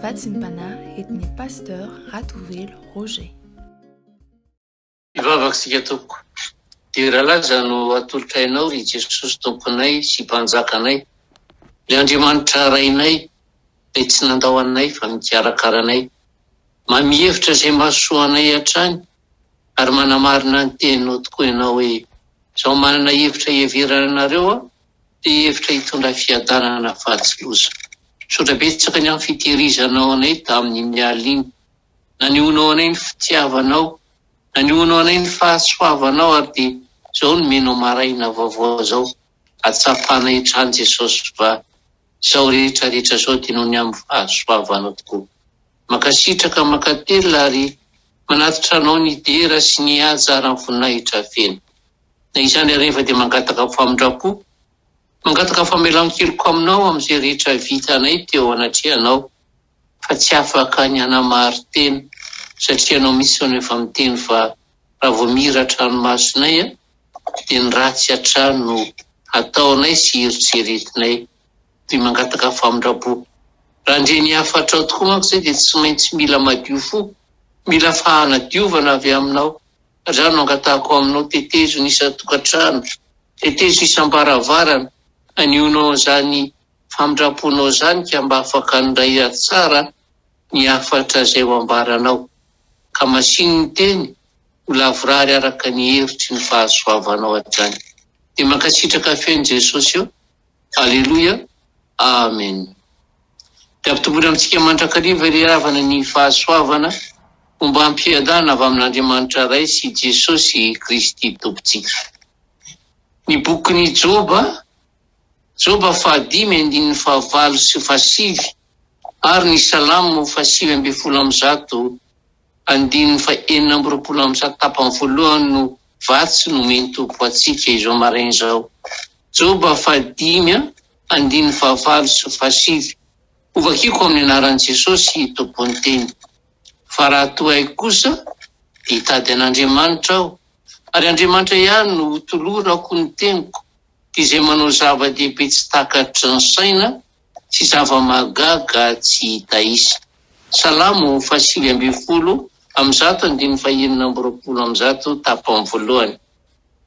Vatsim-panahy etny pasteur Ratovelo Roger. Ivavaksika toko. Dia rahalaza no atolotra ainao ry Jesosy tomponay sy mpanjakanay. Ilay Andriamanitra rainay, ilay tsy nandao anay fa mikarakara anay. Mamihevitra izay mahasoa anay hatrany ary manamarina ny teninao tokoa ianao hoe izao manana hevitra hiheverana anareo aho dia hevitra hitondra fiadanana fahatsiloza. Sotra betsaka ny amin'ny fitehirizanao anay tamin'ny mialiny. Nanionao anay ny fitiavanao, nanionao anay ny fahasoavanao ary dia izao no menao maraina vaovao izao. Atsapana hitrany Jesosy fa izao rehetrarehetra izao dia noho ny amin'ny fahasoavanao tokoa. Makasitraka makatela ary manatitra anao ny dera sy ny haja voninahitra feno. Na izany rehefa dia mangataka famindrapo, mangataka famelan-keloko aminao amin'izay rehetra vitanay teo anatrehanao, fa tsy afaka ny hanamary tena satria anao misy ny efa miteny fa raha vao mira tranomasonay dia ny ratsy hatrany no ataonay sy eritreretinay. Dia mangataka famindrapo. Raha ndre ny hafatrao tokoa manko izay dia tsy maintsy mila madio fo, mila fahanadiovana avy aminao. Raha no angatahako aminao tetezo ny isan-tokantrano, tetezo isam-baravarana, anionao izany famindraponao izany ka mba afaka handray tsara ny hafatra izay ho ambaranao. Ka masiny ny teny ho lavorary araka ny heritry ny fahasoavanao hatrany. Dia mankasitraka feno Jesosy eo. Aleloia. Amen. Dia ampitomboina amintsika mandrakariva ilay ravana ny fahasoavana fomba ampiadana avy amin'Andriamanitra ray sy Jesosy Kristy tompontsika. Ny bokin'ny Joba 5:5 sy 7 ary ny Salamo 5:1 5:4 tapany voalohany no vatsy no meny tompo atsika izao maraina izao. Joba 5:5 sy 7. Ovakiko amin'ny anaran'i Jesosy tompony teny. Fa raha toa ay kosa dia hitady an'Andriamanitra aho, ary Andriamanitra ihany no tolorako ny teniko, dia izay manao zava-dehibe tsy takatry ny saina sy zava-magaga tsy hita isa. Salamo 5:1 tapany voalohany.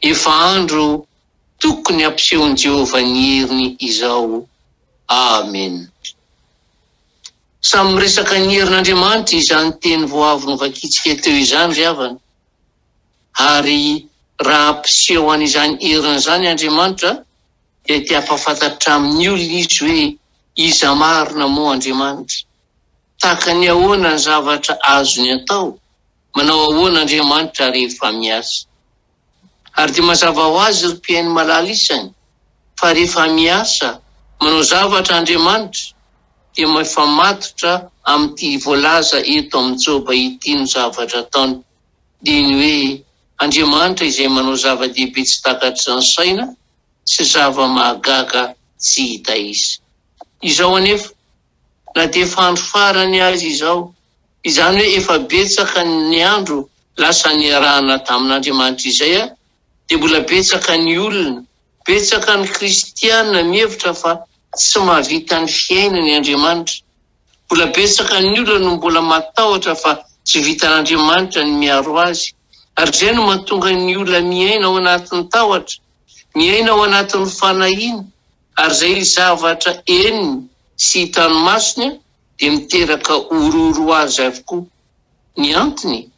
Efa andro tokony ampisehon'i Jehovah ny heriny izao. Amen. Samy miresaka ny herin'Andriamanitra izany teny voavy novakitsika teo izany ry havana. Ary raha ampiseho an'izany heriny izany Andriamanitra dia tia hampafantatra amin'ny olona izy hoe iza marina moa Andriamanitra. Tahaka ny ahoana ny zavatra azony atao, manao ahoana Andriamanitra rehefa miasa. Ary dia mazava ho azy ry mpiainy malala isany fa rehefa miasa manao zavatra Andriamanitra dia efa matotra amin'ity voalaza eto amin'ny Joba ity no zavatra ataony. Dia ny hoe Andriamanitra izay manao zava-dehibe tsy takatry ny saina sy zava-mahagaga tsy hita isa. Izao anefa na dia efa andro farany azy izao, izany hoe efa betsaka ny andro lasa niarahana tamin'Andriamanitra izay dia mbola betsaka ny olona, betsaka ny kristianina mihevitra fa tsy mahavita ny fiainany Andriamanitra. Mbola betsaka ny olona no mbola matahotra fa tsy vitan'Andriamanitra ny miaro azy. Ary izay no mahatonga ny olona miaina ao anatin'ny tahotra, miaina ao anatin'ny fanahiana, ary izay zavatra eniny sy hitany masony dia miteraka ororo azy avokoa. Ny antony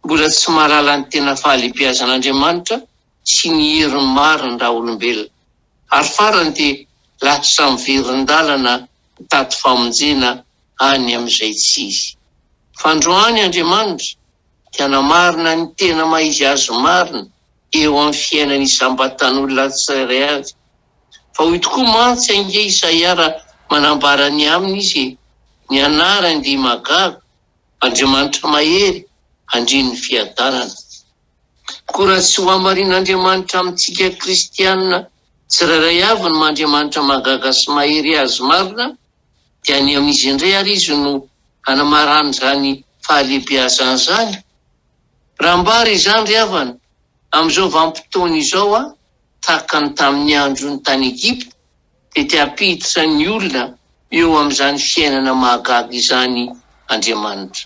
mbola tsy mahalala ny tena fahalebiazan'Andriamanitra sy ny heriny mariny raha olombelona. Ary farany dia lasa miverin-dalana mitady famonjena any amin'izay tsy izy. Fa androany Andriamanitra dia namarina ny tena maizy azy marina eo amin'ny fiainany isam-batan'olona tsirairay avy. Fa hoy tokoa mantsy ange Isaia raha manambara ny aminy izy, ny anarany dia magaga, Andriamanitra mahery, handrin'ny fiadanana. Koa raha tsy ho hamarin'Andriamanitra amintsika kristianina tsirairay avy no Andriamanitra magaga sy mahery azy marina, dia any amin'izy indray ary izy no hanamarana izany fahalebiazana izany. Raha mbary izany ry havana, amin'izao vanim-potoana izao tahaka ny tamin'ny andron'ny tany Egipta, dia te hampiditra ny olona eo amin'izany fiainana mahagaga izany Andriamanitra.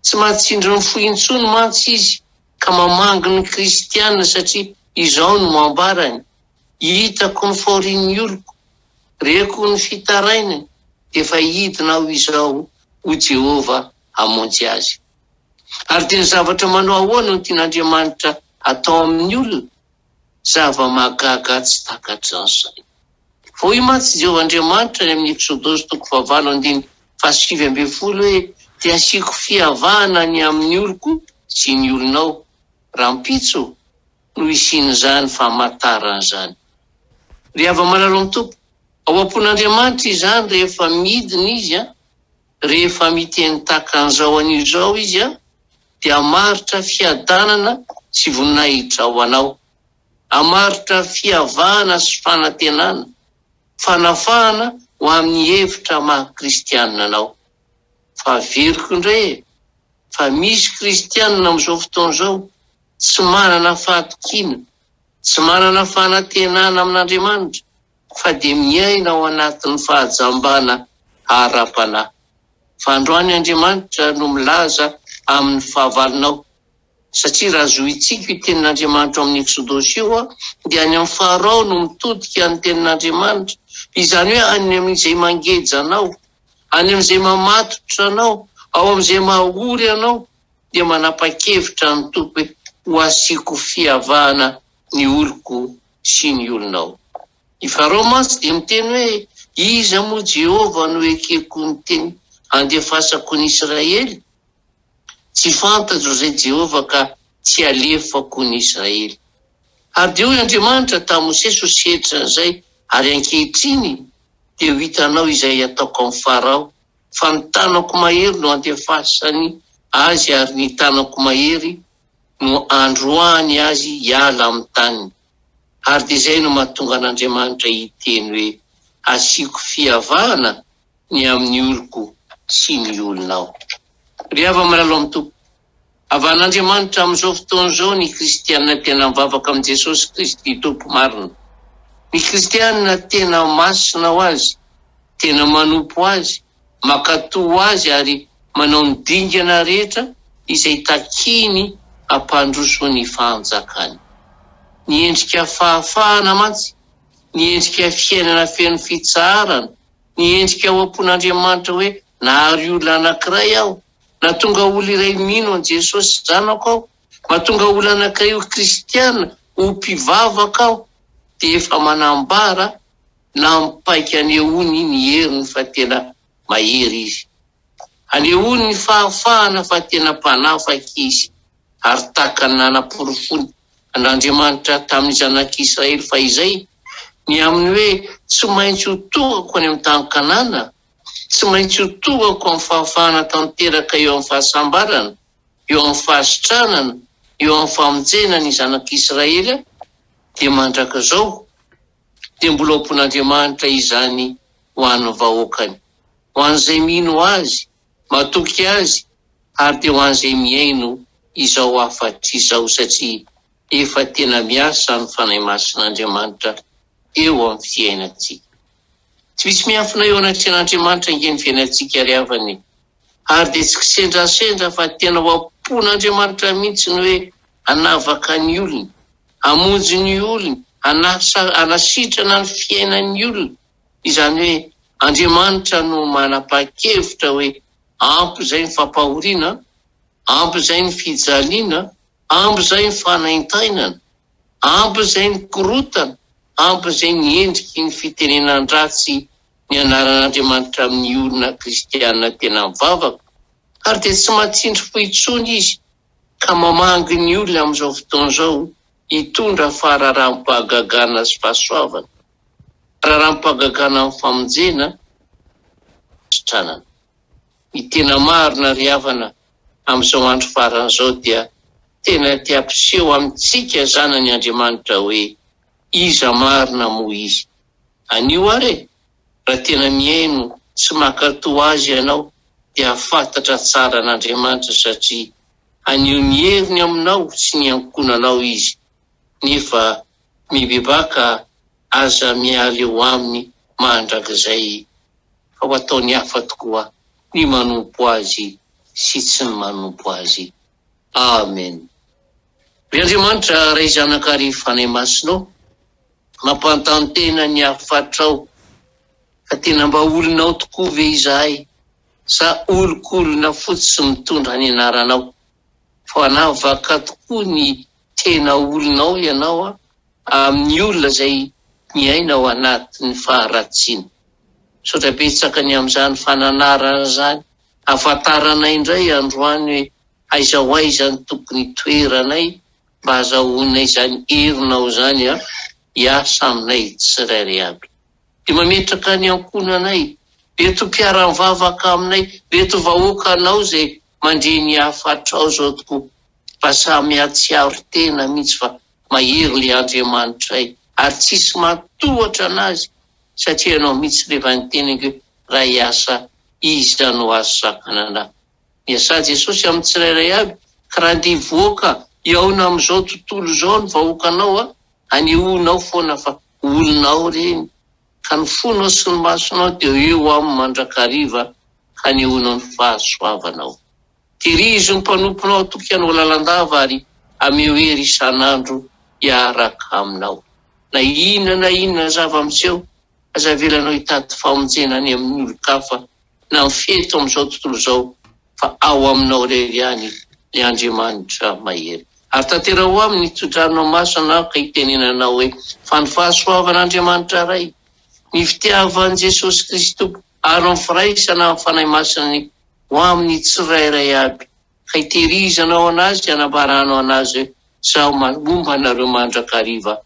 Tsy mahatsindry ny fointsony mantsy izy ka mamangy ny kristianina satria izao no moambarany: hitako ny fahorian'ny oloko, reko ny fitarainany, efa hidina aho izao ho Jehova hamonjy azy. Ary dia ny zavatra manao ahoana no tian'Andriamanitra atao amin'ny olona? Zava-mahagaga tsy takatran'izay. Vao io mantsy Jehova Andriamanitra ny amin'ny Exodosy 7:5-10 hoe: dia asiako fihavahana ny amin'ny oloko sy ny olonao, rampitso no isian'izany famantarana izany. Ry hava-malalo amin'ny tompo, ao am-pon'Andriamanitra izany rehefa midina izy rehefa miteny tahaka an'izao an'izao izy dia hamaritra fiadanana sy voninahitra ho anao, hamaritra fihavahana sy fanantenana, fanafahana ho amin'ny hevitra maha-kristianina anao. Fa veriko indray fa misy kristianina amin'izao fotoana izao tsy manana fahatokiana, tsy manana fanantenana amin'Andriamanitra, fa dia miaina ao anatin'ny fahajambana ara-panahy. Fa androany Andriamanitra no milaza amin'ny fahavalonao, satria raha zohitsika io tenin'Andriamanitra amin'ny Exodosy io dia any amin'ny Farao no mitodika ny tenin'Andriamanitra, izany hoe any amin'izay mangeja anao, any amin'izay mamatotra anao, ao amin'izay mahory anao, dia manapa-kevitra ny tompo hoe ho asiako fihavahana ny oloko sy ny olonao. I Farao mantsy dia miteny hoe: iza moa Jehova no ekeko ny teny andefasako ny Israely? Tsy fantatro izay Jehova ka tsy alefako ny Israely. Ary dia hoy Andriamanitra tamin'i Mosesy ho setra an'izay, ary ankehitriny dia ho hitanao izay ataoko amin'ny Farao, fa ny tanako mahery no andefasany azy ary ny tanako mahery no androany azy hiala amin'ny taniny. Ary dia izay no mahatonga an'Andriamanitra hiteny hoe: asiako fihavahana ny amin'ny oloko sy ny olonao. Ry hava-malalo amin'ny tompo, avan'Andriamanitra amin'izao fotoana izao ny kristianina tena mivavaka amin'ny Jesosy Kristy tompo marina. Ny kristianina tena masina ho azy, tena manompo azy, makatò azy ary manao ny dingana rehetra izay takiny hampandroso ny fanjakany. Ny endrika fahafahana mantsy, ny endrika fiainana feno fitsarana, ny endrika ao am-pon'Andriamanitra hoe nahary olona anankiray aho, na tonga olona iray mino an Jesosy zanako aho, mahatonga olona anankiray ho kristianina, ho mpivavaka aho, dia efa manambara na mipaika anehoany ny heriny fa tena mahery izy. Anehoany ny fahafahana fa tena mpanafaka izy, ary tahaka ny nanam-porofony an'Andriamanitra tamin'ny zanak'Israely fa izay, ny aminy hoe tsy maintsy ho tongako any amin'ny tany Kanana, tsy maintsy ho tongako amin'ny fahafahana tanteraka eo amin'ny fahasambarana, eo amin'ny fahasitranana, eo amin'ny famonjena ny zanak'Israely, dia mandraka izao dia mbola am-pon'Andriamanitra izany ho an'ny vahoakany, ho an'izay mino azy, matoky azy, ary dia ho an'izay miaino izao afatra izao, satria efa tena miasa ny fanahy masin'Andriamanitra eo amin'ny fiainantsika. Tsy misy miafina eo anatrehan'Andriamanitra ingeny fiainantsika ry havany, ary dia tsy kisendrasendra fa tena ho am-pon'Andriamanitra mihitsy ny hoe hanavaka ny olona, hamonjy ny olona, hanasitrana ny fiainan'ny olona. Izany hoe Andriamanitra no manapa-kevitra hoe ampy izay ny fampahoriana, ampy izay ny fijaliana, ampy izay ny fanaintainana, ampy izay ny korotana, ampy izay ny endriky ny fitenenan-dratsy ny anaran'Andriamanitra amin'ny olona kristianina tena mivavaka. Ary dia tsy mahatsindry foitsony izy ka mamangy ny olona amin'izao fotoana izao hitondra fahararam-pahagagana sy fahasoavana, fahararam-pahagagana amin'ny famonjena, sitranana. Ny tena marina ry havana amin'izao andro faran'izao dia tena te-hampiseho amintsika zanany Andriamanitra hoe iza marina moa izy. Anio ary raha tena miaino tsy makatò azy ianao dia fantatra tsara an'Andriamanitra, satria anio ny heriny aminao sy ny ankonanao izy, nefa mibebaka aza miala eo aminy mandrakizay ka ho ataony hafa tokoa ny manompo azy sy tsy ny manompo azy. Amen. Ry Andriamanitra, ray zanakary fanay masinao, mampantany tena ny afatrao, ka tena mba olonao tokoa ve izahay, sa olokolona fotsy mitondra ny anaranao, fa anavaka tokoa ny tena olonao ianao amin'ny olona izay miaina ao anatin'ny faharatsiana. Saotra betsaka ny amin'izany fananarana zany, ahafantaranay indray androany hoe aiza ho aiza ny tokony toeranay mba azahoanay izany herinao zany hiasa aminay tsirairay aby. Dia mametraka ny ankonanay, reto mpiara-mivavaka aminay, reto vahoakanao izay mandre ny hafatrao zao tokoa, mba samy atsiaro tena mihitsy fa mahery le Andriamanitray, ary tsisy matohatra anazy, satria anao mihitsy rehefa niteneniko hoe raha hiasa iza no azo sakana anahy. Miasa Jesosy amin'ny tsirairay aby, ka raha andeha voaka iaona amin'izao tontolo izao ny vahoakanao, anehoanao foana fa olonao reny, ka ny fonao sy ny masonao dia eo amin'ny mandrakariva ka anehoanao ny fahasoavanao. Terizo ny mpanomponao atoky anao lalandava ary ameo hery isan'andro hiaraka aminao. Na inona zava-miseho, aza velanao hitady famonjena any amin'ny olo-kafa na mifeto amin'izao tontolo izao, fa ao aminao irery ihany le Andriamanitra mahery. Ary tantera ho amin'ny tondranao masona ka hitenenanao hoe fa ny fahasoavan'Andriamanitra ray, ny fitiavan'i Jesosy Kristy ary ny firaisana amin'ny fanahy masina ho amin'ny tsirairay aby, ka hitehirizanao anazy, hanambaranao anazy hoe zaho momba anareo mandrakariva,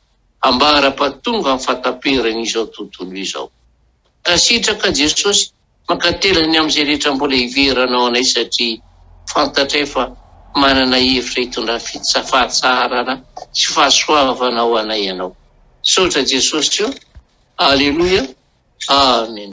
ambara-pahatonga amin'ny fahataperana izao tontolo izao. Ka sitraka Jesosy mankatelany amin'izay rehetra mbola hiveranao anay, satria fantatray fa manana hevitra hitondra fahatsarana sy fahasoavana ho anay ianao. Saotra Jesosy io. Aleluia. Amen.